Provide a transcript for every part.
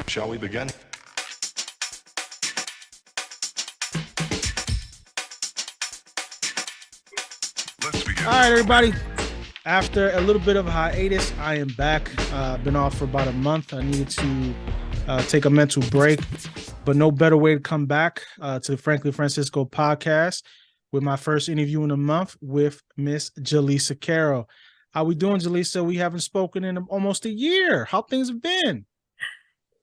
Shall we begin? Let's begin. All right, everybody. After a little bit of a hiatus, I am back. Been off for about a month. I needed to take a mental break, but no better way to come back to the Frankly Francisco podcast with my first interview in a month with Miss Jalesa Carrol. How we doing, Jalesa? We haven't spoken in almost a year. How things have been?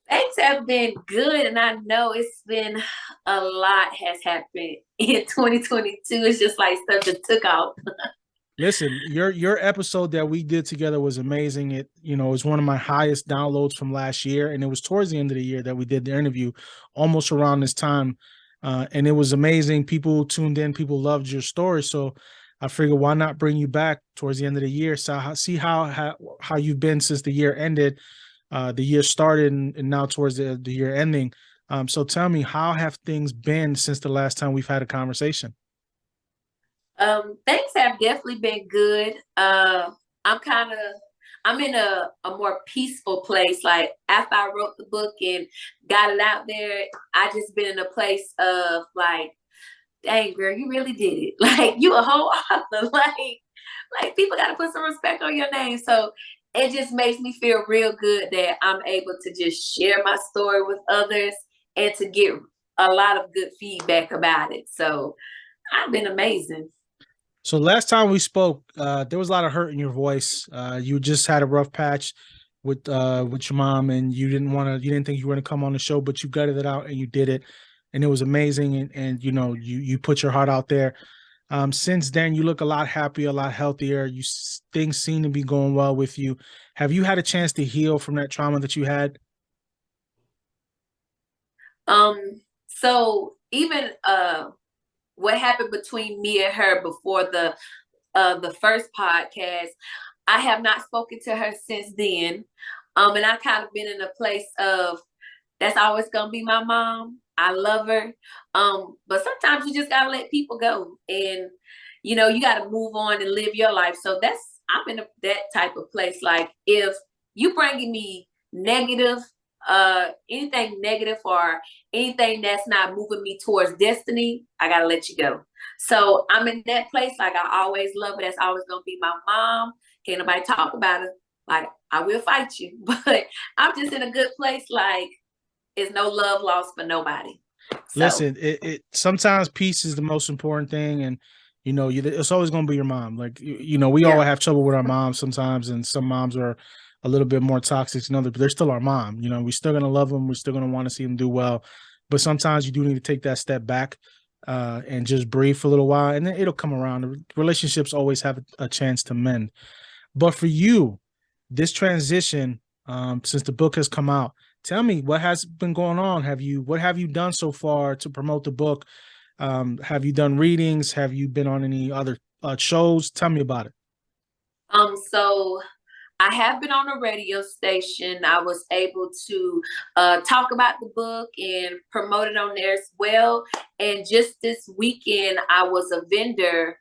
Things have been good, and I know it's been a lot has happened in 2022. It's just like stuff just took off. Listen, your episode that we did together was amazing. It was one of my highest downloads from last year, and it was towards the end of the year that we did the interview, almost around this time, and it was amazing. People tuned in, people loved your story, so I figured why not bring you back towards the end of the year, so see how you've been since the year ended, the year started, and now towards the year ending. So tell me, how have things been since the last time we've had a conversation? Things have definitely been good. I'm in a more peaceful place. Like after I wrote the book and got it out there, I just been in a place of like, dang girl, you really did it. Like you a whole author. Like people got to put some respect on your name. So it just makes me feel real good that I'm able to just share my story with others and to get a lot of good feedback about it. So I've been amazing. So last time we spoke, there was a lot of hurt in your voice. You just had a rough patch with your mom, and you didn't think you were going to come on the show, but you gutted it out and you did it, and it was amazing. And you put your heart out there. Since then, you look a lot happier, a lot healthier. Things seem to be going well with you. Have you had a chance to heal from that trauma that you had? So even what happened between me and her before the first podcast, I have not spoken to her since then. And I kind of been in a place of that's always gonna be my mom. I love her. But sometimes you just gotta let people go, and you gotta move on and live your life. So I'm in that type of place. Like if you bringing me negative, anything negative or anything that's not moving me towards destiny, I gotta let you go. So I'm in that place. Like I always love her. That's always gonna be my mom. Can't nobody talk about her. Like I will fight you, but I'm just in a good place. Like it's no love lost for nobody. So. Listen, it sometimes peace is the most important thing, and it's always going to be your mom. Like we all have trouble with our moms sometimes, and some moms are a little bit more toxic than others, but they're still our mom. We're still going to love them. We're still going to want to see them do well, but sometimes you do need to take that step back and just breathe for a little while, and then it'll come around. The relationships always have a chance to mend. But for you, this transition, since the book has come out, tell me what has been going on. What have you done so far to promote the book? Have you done readings? Have you been on any other shows? Tell me about it. So I have been on a radio station. I was able to talk about the book and promote it on there as well. And just this weekend, I was a vendor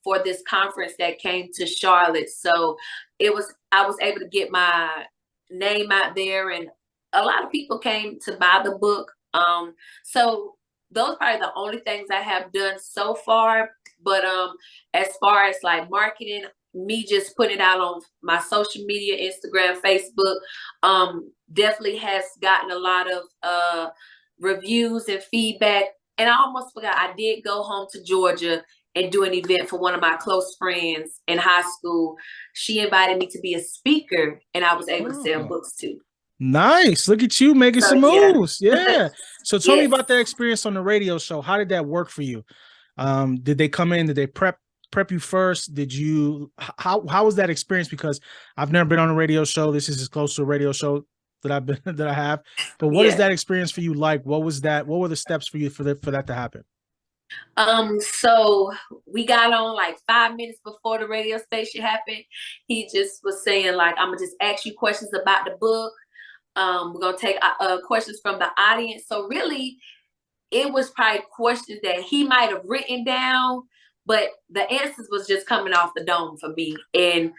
for this conference that came to Charlotte. So I was able to get my name out there, and a lot of people came to buy the book. So those are probably the only things I have done so far. But as far as like marketing, me just putting it out on my social media, Instagram, Facebook, definitely has gotten a lot of reviews and feedback. And I almost forgot, I did go home to Georgia and do an event for one of my close friends in high school. She invited me to be a speaker, and I was able to sell books too. Nice. Look at you making some moves. Yeah. So tell me about that experience on the radio show. How did that work for you? Did they come in? Did they prep you first? How was that experience? Because I've never been on a radio show. This is as close to a radio show that I have. But what is that experience for you like? What was that? What were the steps for you for that to happen? So we got on like 5 minutes before the radio station happened. He just was saying like, I'm gonna just ask you questions about the book. We're gonna take questions from the audience. So really, it was probably questions that he might have written down, but the answers was just coming off the dome for me. And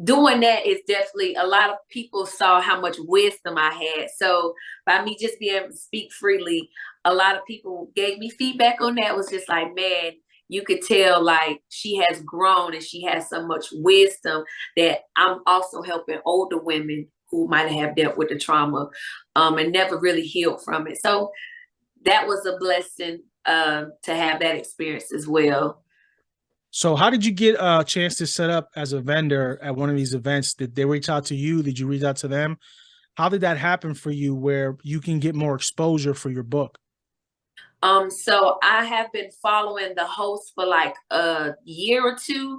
doing that is definitely, a lot of people saw how much wisdom I had. So by me just being able to speak freely, a lot of people gave me feedback on that. It was just like, man, you could tell like she has grown and she has so much wisdom that I'm also helping older women who might have dealt with the trauma and never really healed from it. So that was a blessing to have that experience as well. So how did you get a chance to set up as a vendor at one of these events? Did they reach out to you? Did you reach out to them? How did that happen for you where you can get more exposure for your book? So I have been following the host for like a year or two,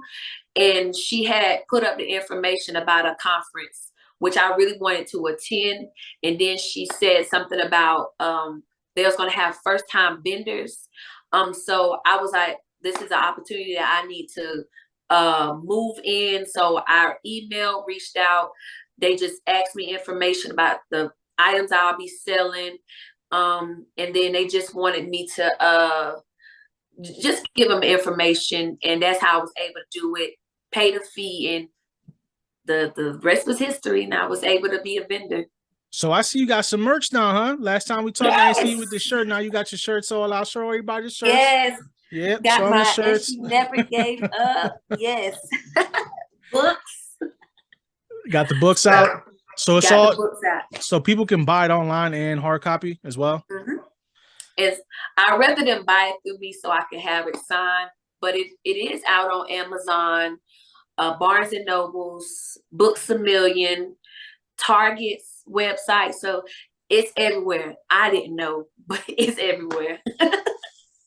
and she had put up the information about a conference, which I really wanted to attend. And then she said something about they was gonna have first time vendors. So I was like, this is an opportunity that I need to move in. So our email reached out. They just asked me information about the items I'll be selling. And then they just wanted me to just give them information, and that's how I was able to do it, pay the fee, and the rest was history, and I was able to be a vendor. So I see you got some merch now, huh? Last time we talked, I didn't see you with the shirt. Now you got your shirts all out. Show everybody the shirts. Yes. Yep. Got Show my, the shirts. and she never gave up. Yes. Books. Got the books out. So it's Got all the books out. so people can buy it online and hard copy as well. It's, I'd rather them buy it through me so I can have it signed, but it is out on Amazon, Barnes and Nobles, Books A Million, Target's website. So it's everywhere. I didn't know, but it's everywhere.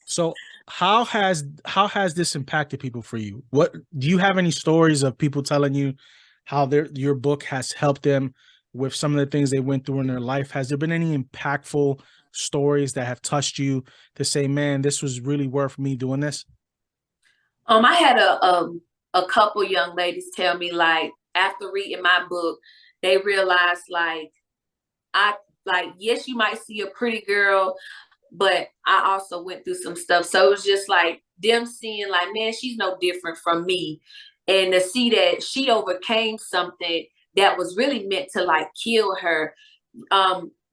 So how has this impacted people for you? What do you have any stories of people telling you how your book has helped them with some of the things they went through in their life? Has there been any impactful stories that have touched you to say, man, this was really worth me doing this? I had a couple young ladies tell me, like, after reading my book, they realized yes, you might see a pretty girl, but I also went through some stuff. So it was just like them seeing like, man, she's no different from me. And to see that she overcame something that was really meant to like kill her,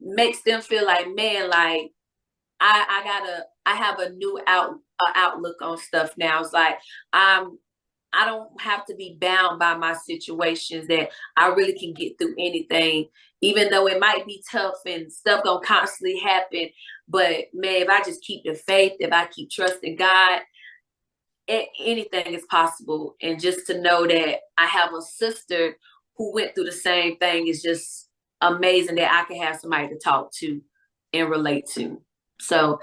makes them feel like, man, like I have a new outlook on stuff now. It's like I don't have to be bound by my situations, that I really can get through anything, even though it might be tough and stuff gonna constantly happen. But man, if I just keep the faith, if I keep trusting God, anything is possible. And just to know that I have a sister who went through the same thing is just amazing, that I can have somebody to talk to and relate to. So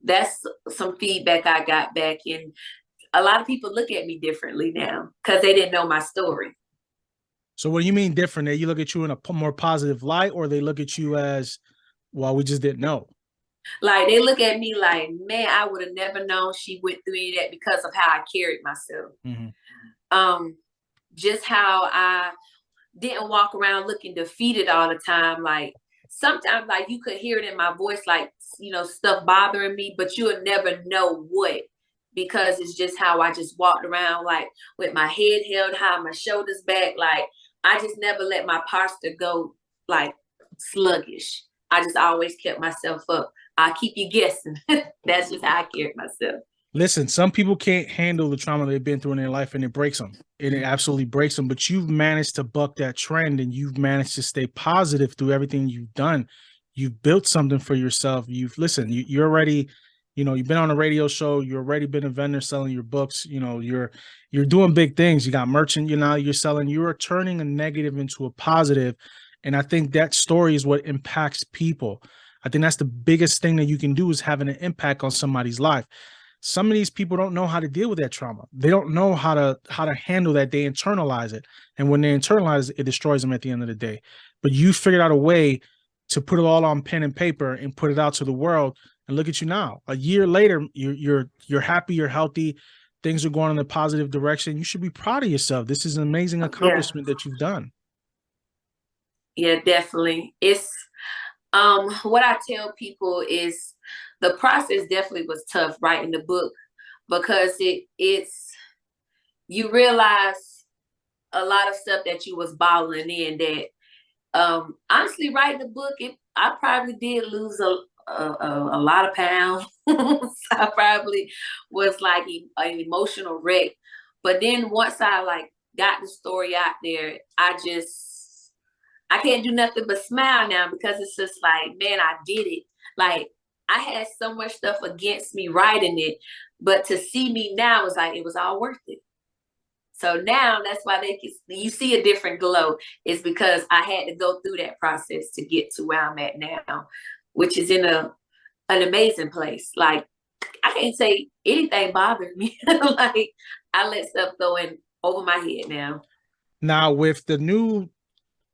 that's some feedback I got back. And a lot of people look at me differently now because they didn't know my story. So what do you mean different? That you look at you in a more positive light, or they look at you as, well, we just didn't know? Like, they look at me like, man, I would have never known she went through any of that because of how I carried myself. Just how I didn't walk around looking defeated all the time. Like, sometimes like you could hear it in my voice, like, you know, stuff bothering me, but you would never know what, because it's just how I just walked around, like with my head held high, my shoulders back. Like, I just never let my posture go like sluggish. I just always kept myself up. I'll keep you guessing. That's just how I carried myself. Listen, some people can't handle the trauma they've been through in their life, and it breaks them. It absolutely breaks them. But you've managed to buck that trend, and you've managed to stay positive through everything you've done. You've built something for yourself. You're already, you've been on a radio show. You've already been a vendor selling your books. You're doing big things. You got merchant. You're selling. You are turning a negative into a positive, and I think that story is what impacts people. I think that's the biggest thing that you can do, is having an impact on somebody's life. Some of these people don't know how to deal with that trauma. They don't know how to handle that. They internalize it. And when they internalize it, it destroys them at the end of the day. But you figured out a way to put it all on pen and paper and put it out to the world. And look at you now. A year later, you're happy, you're healthy, things are going in a positive direction. You should be proud of yourself. This is an amazing accomplishment that you've done. Yeah, definitely. It's what I tell people is the process definitely was tough writing the book, because it's you realize a lot of stuff that you was bottling in that honestly writing the book, I probably did lose a lot of pounds. I probably was like an emotional wreck. But then once I like got the story out there, I can't do nothing but smile now, because it's just like, man, I did it. Like, I had so much stuff against me writing it, but to see me now was like, it was all worth it. So now that's why you see a different glow, is because I had to go through that process to get to where I'm at now, which is in an amazing place. Like, I can't say anything bothered me. Like, I let stuff go in over my head now. Now, with the new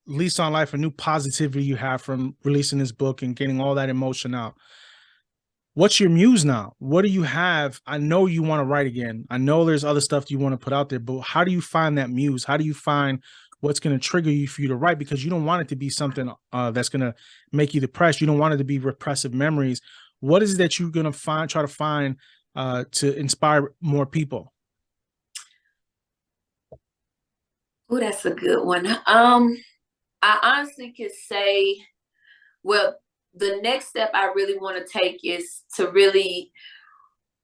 lease on life, a new positivity you have from releasing this book and getting all that emotion out, what's your muse now? What do you have? I know you want to write again. I know there's other stuff you want to put out there, but how do you find that muse? How do you find what's going to trigger you for you to write? Because you don't want it to be something that's going to make you depressed. You don't want it to be repressive memories. What is it that you're going to try to find to inspire more people? Oh, that's a good one. I honestly could say, well, the next step I really want to take is to really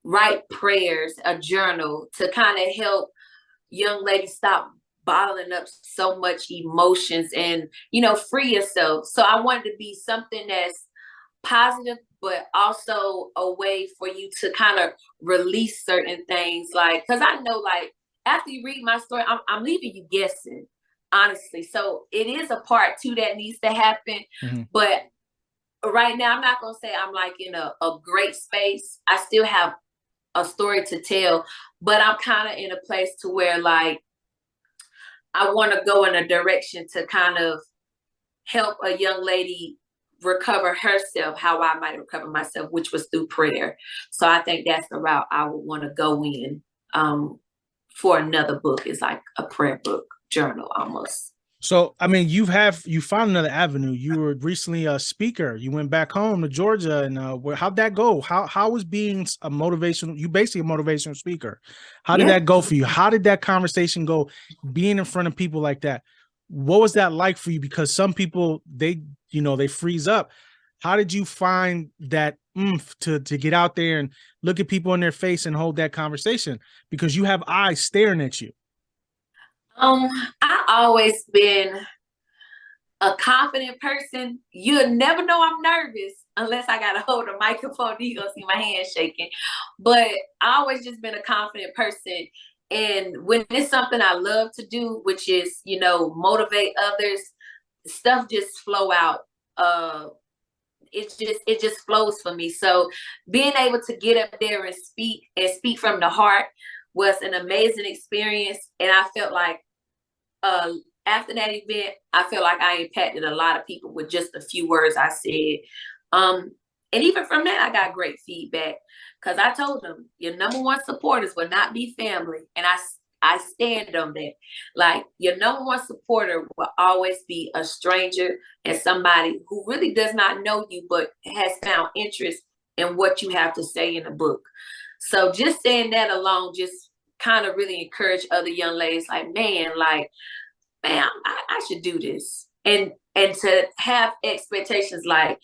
write prayers, a journal, to kind of help young ladies stop bottling up so much emotions and, free yourself. So I want it to be something that's positive, but also a way for you to kind of release certain things. Like, because I know, like, after you read my story, I'm leaving you guessing, honestly. So it is a part two that needs to happen. Mm-hmm. But right now, I'm not going to say I'm like in a great space. I still have a story to tell, but I'm kind of in a place to where, like, I want to go in a direction to kind of help a young lady recover herself, how I might recover myself, which was through prayer. So I think that's the route I would want to go in for another book, is like a prayer book, journal almost. So, I mean, you found another avenue. You were recently a speaker. You went back home to Georgia, and how'd that go? How was being a motivational? You basically a motivational speaker. How did that go for you? How did that conversation go? Being in front of people like that, what was that like for you? Because some people they freeze up. How did you find that oomph to get out there and look at people in their face and hold that conversation? Because you have eyes staring at you. I always been a confident person. You'll never know I'm nervous unless I gotta hold a microphone. You're gonna see my hands shaking. But I always just been a confident person. And when it's something I love to do, which is, motivate others, stuff just flow out. It just flows for me. So being able to get up there and speak from the heart was an amazing experience. And I felt like after that event, I feel like I impacted a lot of people with just a few words I said. And even from that, I got great feedback, because I told them, your number one supporters will not be family. And I stand on that. Like, your number one supporter will always be a stranger and somebody who really does not know you, but has found interest in what you have to say in the book. So just saying that alone just kind of really encourage other young ladies, like, man, I should do this. And to have expectations, like,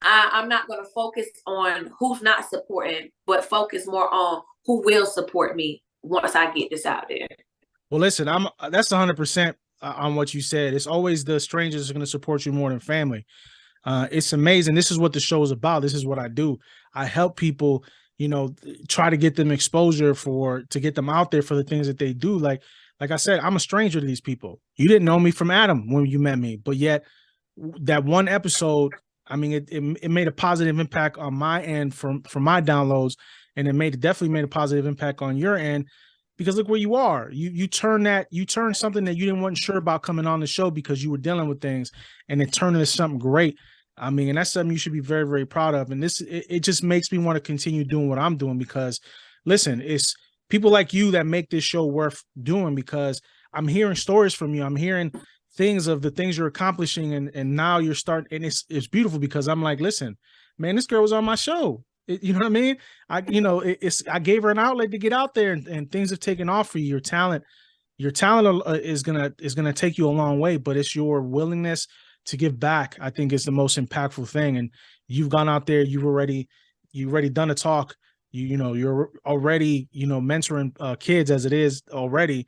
I'm not going to focus on who's not supporting, but focus more on who will support me once I get this out there. Well, listen, that's 100% on what you said. It's always the strangers are going to support you more than family. It's amazing. This is what the show is about. This is what I do. I help people, try to get them exposure to get them out there for the things that they do. Like I said, I'm a stranger to these people. You didn't know me from Adam when you met me, but yet that one episode, I mean, it made a positive impact on my end from my downloads, and it definitely made a positive impact on your end, because look where you are. You turned something that you weren't sure about coming on the show because you were dealing with things, and it turned into something great. I mean, and that's something you should be very, very proud of. And it just makes me want to continue doing what I'm doing, because listen, it's people like you that make this show worth doing, because I'm hearing stories from you. I'm hearing things of the things you're accomplishing, and now you're starting, and it's beautiful, because I'm like, listen, man, this girl was on my show. You know what I mean? I gave her an outlet to get out there, and things have taken off for you. Your talent, your talent is gonna take you a long way, but it's your willingness to give back, I think, is the most impactful thing. And you've gone out there, you've already done a talk. You're already mentoring kids as it is already.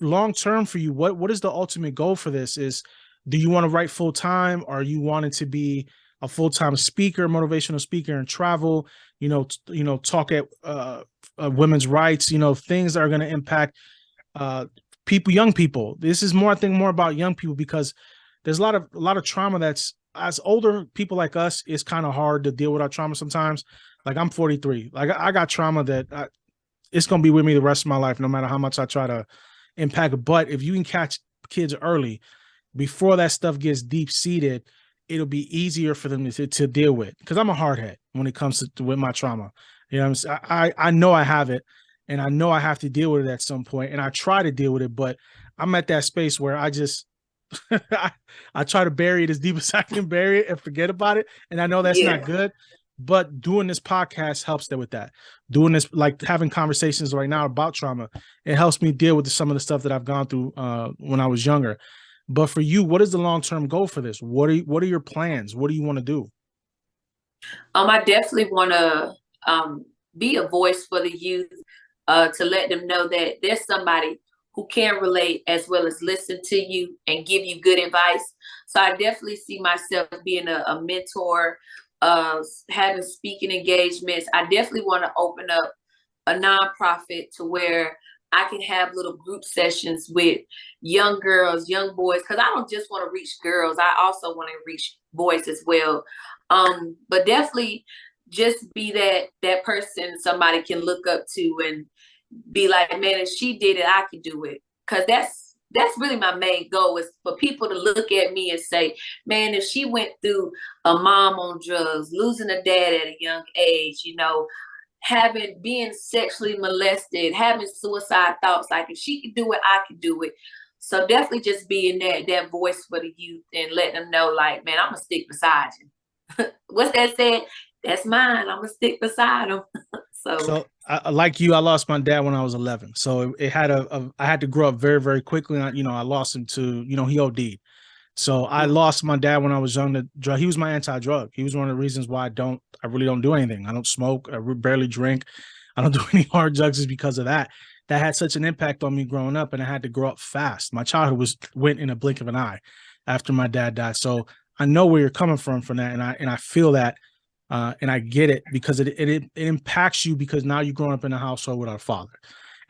Long term for you, what is the ultimate goal for this? Do you want to write full time? Are you wanting to be a full time speaker, motivational speaker, and travel? Talk at women's rights. Things that are going to impact young people. This is more, I think, more about young people, because there's a lot of trauma that's, as older people like us, it's kind of hard to deal with our trauma sometimes. Like, I'm 43. Like, I got trauma that it's going to be with me the rest of my life, no matter how much I try to impact it. But if you can catch kids early, before that stuff gets deep seated, it'll be easier for them to deal with. Because I'm a hardhead when it comes to with my trauma. I know I have it, and I know I have to deal with it at some point, and I try to deal with it. But I'm at that space where I just I try to bury it as deep as I can bury it and forget about it. And I know that's not good. But doing this podcast helps with that. Doing this, like having conversations right now about trauma, it helps me deal with some of the stuff that I've gone through when I was younger. But for you, what is the long-term goal for this? What are your plans? What do you want to do? I definitely want to be a voice for the youth, to let them know that there's somebody who can relate as well as listen to you and give you good advice. So I definitely see myself being a mentor, having speaking engagements. I definitely want to open up a nonprofit to where I can have little group sessions with young girls, young boys, because I don't just want to reach girls. I also want to reach boys as well. But definitely just be that person somebody can look up to and be like, man, if she did it, I could do it. Because that's really my main goal, is for people to look at me and say, man, if she went through a mom on drugs, losing a dad at a young age, being sexually molested, having suicide thoughts, like if she could do it, I could do it. So definitely just being that voice for the youth and letting them know, like, man, I'm gonna stick beside you. What's that said? That's mine. I'm gonna stick beside them. So like you, I lost my dad when I was 11. So I had to grow up very, very quickly. I lost him to, he OD'd. So I lost my dad when I was young to drug. He was my anti-drug. He was one of the reasons why I really don't do anything. I don't smoke. I barely drink. I don't do any hard drugs, is because of that. That had such an impact on me growing up, and I had to grow up fast. My childhood went in a blink of an eye after my dad died. So I know where you're coming from that, and I feel that. And I get it, because it impacts you, because now you're growing up in a household with our father,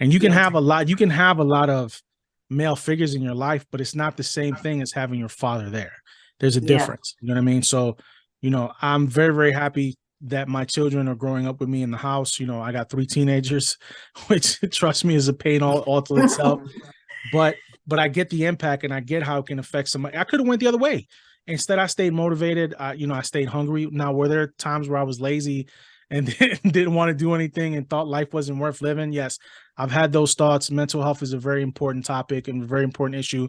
and you can have a lot of male figures in your life, but it's not the same thing as having your father there. There's a difference. You know what I mean? So, I'm very, very happy that my children are growing up with me in the house. I got 3 teenagers, which, trust me, is a pain all to itself. But I get the impact, and I get how it can affect somebody. I could have went the other way. Instead, I stayed motivated. I stayed hungry. Now, were there times where I was lazy and didn't want to do anything and thought life wasn't worth living? Yes, I've had those thoughts. Mental health is a very important topic and a very important issue.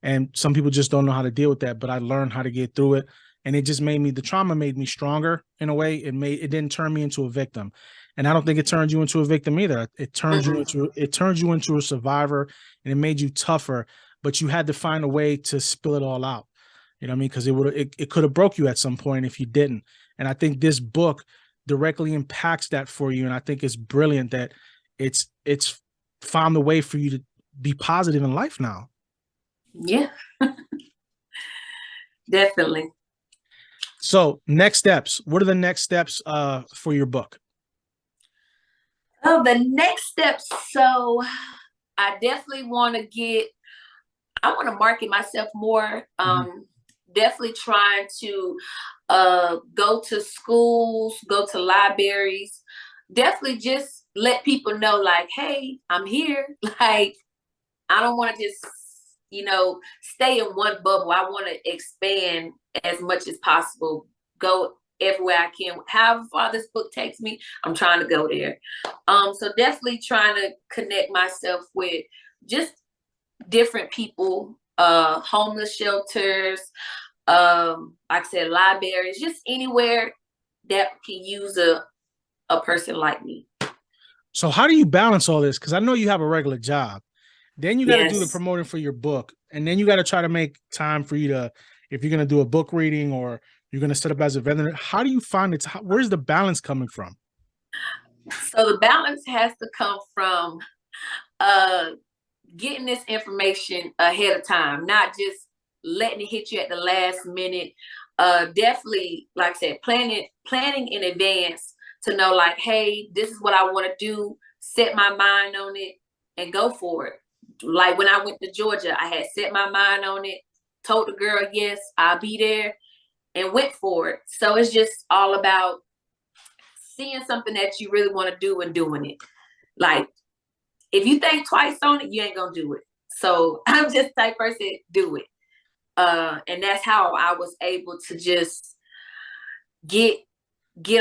And some people just don't know how to deal with that. But I learned how to get through it. And it just the trauma made me stronger in a way. It didn't turn me into a victim. And I don't think it turned you into a victim either. It turns you into a survivor, and it made you tougher. But you had to find a way to spill it all out. You know what I mean? Because it could have broke you at some point if you didn't. And I think this book directly impacts that for you. And I think it's brilliant that it's found a way for you to be positive in life now. Yeah, definitely. So next steps. What are the next steps for your book? Oh, the next steps. So I definitely want to market myself more. Definitely trying to go to schools, go to libraries, definitely just let people know, like, hey, I'm here. Like, I don't want to just, stay in one bubble. I want to expand as much as possible, go everywhere I can. However far this book takes me, I'm trying to go there. So definitely trying to connect myself with just different people, homeless shelters, like I said, libraries, just anywhere that can use a person like me. So how do you balance all this? Because I know you have a regular job, Then you got to do the promoting for your book. And then you got to try to make time for you to, if you're going to do a book reading or you're going to set up as a vendor, how do you find it? Where's the balance coming from? So the balance has to come from getting this information ahead of time, not just letting it hit you at the last minute. Definitely, like I said, planning in advance to know, like, hey, this is what I want to do, set my mind on it and go for it. Like when I went to Georgia, I had set my mind on it, told the girl, yes, I'll be there, and went for it. So it's just all about seeing something that you really want to do and doing it. Like, if you think twice on it, you ain't gonna do it. So I'm just the type person, do it. And that's how I was able to just get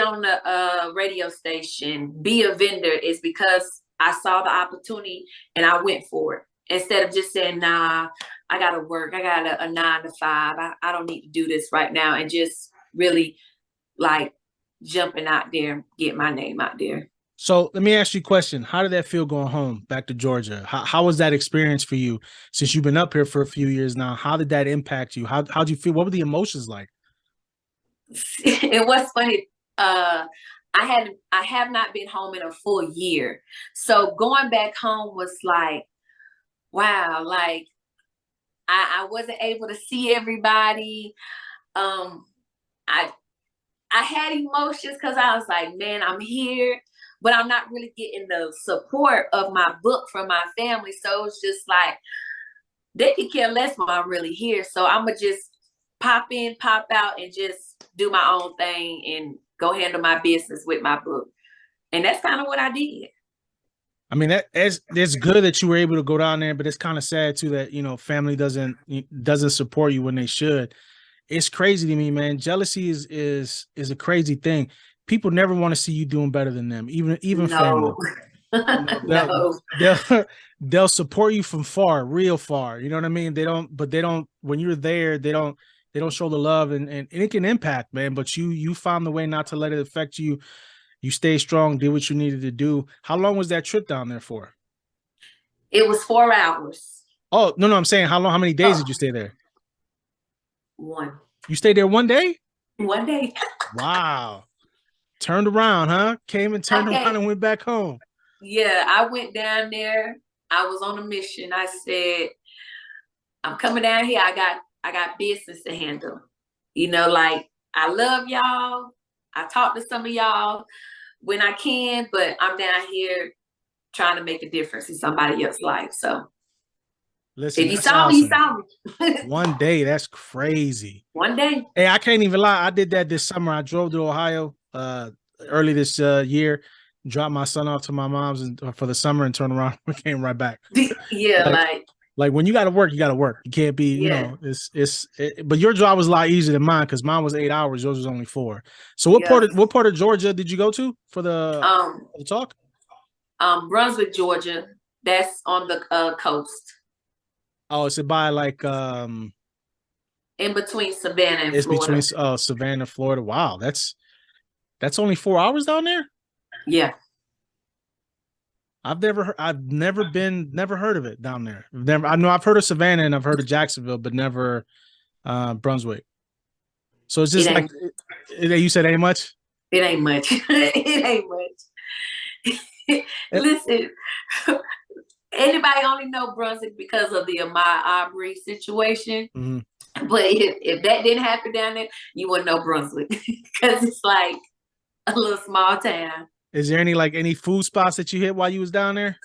on the radio station, be a vendor, is because I saw the opportunity and I went for it. Instead of just saying, nah, I gotta work, I got a 9 to 5, I don't need to do this right now, and just really like jumping out there, get my name out there. So let me ask you a question. How did that feel going home back to Georgia? How was that experience for you since you've been up here for a few years now? How did that impact you? How'd you feel? What were the emotions like? It was funny. I have not been home in a full year. So going back home was like, wow, like I wasn't able to see everybody. I had emotions because I was like, man, I'm here, but I'm not really getting the support of my book from my family. So it's just like, they could care less when I'm really here. So I'm going to just pop in, pop out, and just do my own thing and go handle my business with my book. And that's kind of what I did. I mean, it's good that you were able to go down there, but it's kind of sad too that, you know, family doesn't support you when they should. It's crazy to me, man. Jealousy is a crazy thing. People never want to see you doing better than them, even family. You know, they'll support you from far, real far. You know what I mean? They don't when you're there, they don't show the love, and it can impact, man. But you found the way not to let it affect you. You stay strong, did what you needed to do. How long was that trip down there for? It was 4 hours. Oh, no, I'm saying how many days did you stay there? 1. You stayed there 1 day? 1 day. Wow. Turned around, huh? Came and turned around and went back home. Yeah, I went down there. I was on a mission. I said, I'm coming down here. I got business to handle. You know, like, I love y'all. I talk to some of y'all when I can, but I'm down here trying to make a difference in somebody else's life. So listen, if you saw me, you saw me. 1 day, that's crazy. 1 day. Hey, I can't even lie. I did that this summer. I drove to Ohio early this year, dropped my son off to my mom's for the summer, and turned around and came right back. Yeah, like when you got to work, you got to work. You can't be, you know, but your job was a lot easier than mine because mine was 8 hours. Yours was only 4. So what part of Georgia did you go to for the talk? Brunswick, Georgia. That's on the coast. Oh, is it by like in between Savannah and it's Florida. between Savannah, Florida. Wow, that's only 4 hours down there? Yeah. I've never heard of it down there. I know I've heard of Savannah and I've heard of Jacksonville, but never Brunswick. So it's just like you said, ain't much. It ain't much. It ain't much. Listen, anybody only know Brunswick because of the Ahmaud Arbery situation. Mm-hmm. But if that didn't happen down there, you wouldn't know Brunswick because it's like a little small town. Is there any food spots that you hit while you was down there?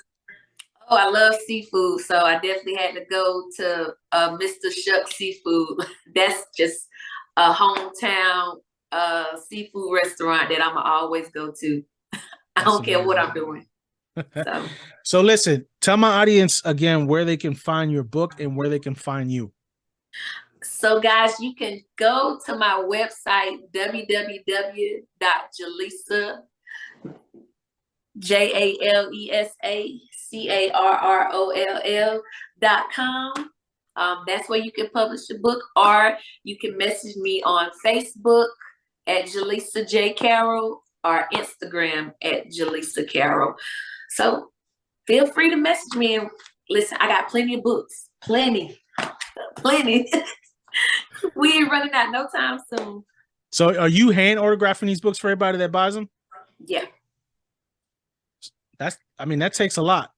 Oh, I love seafood, so I definitely had to go to Mr. Shuck Seafood. That's just a hometown seafood restaurant that I'm always go to. I don't care what I'm doing. So listen, tell my audience again where they can find your book and where they can find you. So guys, you can go to my website, www.jalesa, JALESA CARROLL.com. That's where you can publish the book, or you can message me on Facebook at Jalesa J. Carrol or Instagram at Jalesa Carrol. So feel free to message me and Listen, I got plenty of books. Plenty. We ain't running out no time soon. So are you hand autographing these books for everybody that buys them? Yeah. That takes a lot.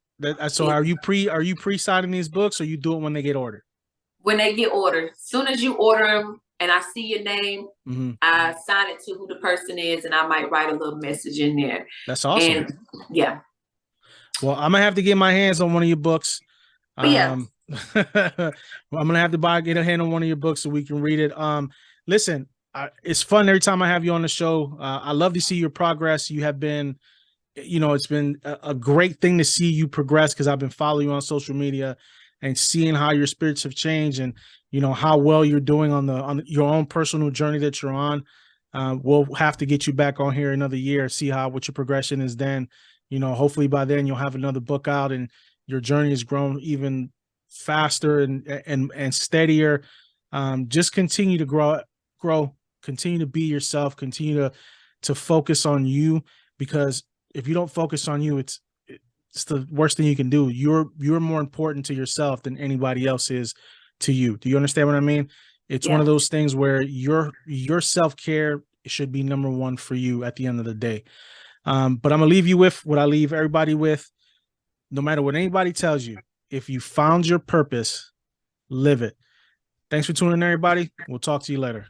So Yeah. are you pre-signing these books, or you do it when they get ordered? When they get ordered. Soon as you order them and I see your name, I sign it to who the person is, and I might write a little message in there. That's awesome. And yeah. Well, I'm gonna have to get my hands on one of your books. I'm gonna have to get a hand on one of your books so we can read it. Listen, it's fun every time I have you on the show. I love to see your progress. You have been, it's been a great thing to see you progress, because I've been following you on social media and seeing how your spirits have changed, and how well you're doing on your own personal journey that you're on. We'll have to get you back on here another year, see what your progression is then. Hopefully by then you'll have another book out and your journey has grown even faster and steadier. Just continue to grow, continue to be yourself, continue to focus on you, because if you don't focus on you, it's the worst thing you can do. You're more important to yourself than anybody else is to you. Do you understand what I mean? It's one of those things where your self-care should be number one for you at the end of the day. But I'm gonna leave you with what I leave everybody with. No matter what anybody tells you, if you found your purpose, live it. Thanks for tuning in, everybody. We'll talk to you later.